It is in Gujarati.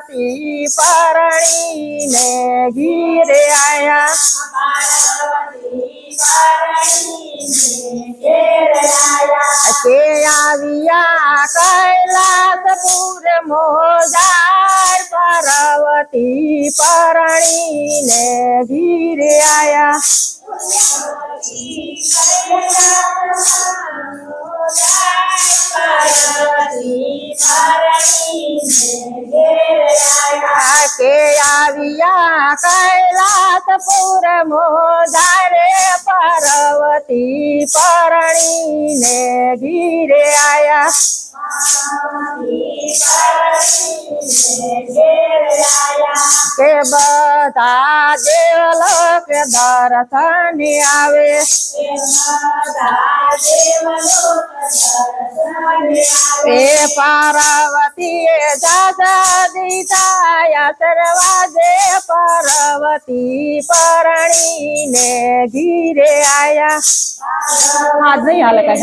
પાર્વતી પરણીને ઘીરે આયા કે આવ્યા કૈલાસપુર મોજાર પાર્વતી પરણીને ઘીરે આયા કે આવ્યા કૈલાસપુર મોધારે પાર્વતી પરણીને ઘીરે આયા કે બધા દેવલોક દર્શન આવે એ પાર્વતીએ દાદા દીધા આશીર્વાદે પાર્વતી પરણીને ઘીરે આયા હાથ નહીં હાલે કઈ